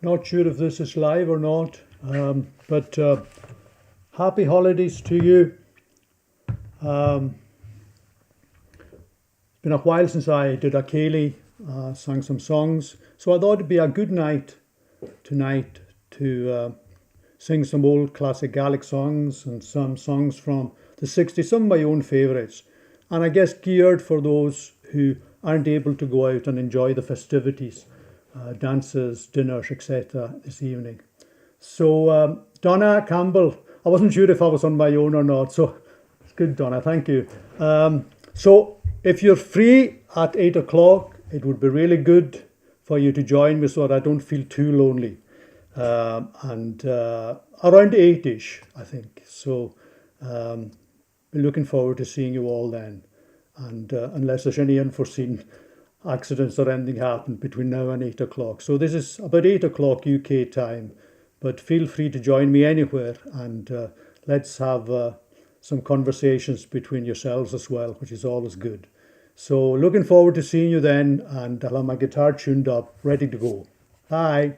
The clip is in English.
Not sure if this is live or not, but happy holidays to you. Um, it's been a while since I did a Ceilidh, sang some songs, so I thought it'd be a good night tonight to sing some old classic Gaelic songs and some songs from the 60s, some of my own favourites, and I guess geared for those who aren't able to go out and enjoy the festivities, dances, dinners, etc. this evening. So, Donna Campbell, I wasn't sure if I was on my own or not, so it's good, Donna, thank you. So, if you're free at 8 o'clock, it would be really good for you to join me so that I don't feel too lonely. And around 8ish, I think. So, we're looking forward to seeing you all then. And unless there's any unforeseen accidents or anything happen between now and 8 o'clock. So this is about 8 o'clock UK time, but feel free to join me anywhere and let's have some conversations between yourselves as well, which is always good. So looking forward to seeing you then, and I'll have my guitar tuned up, ready to go. Bye.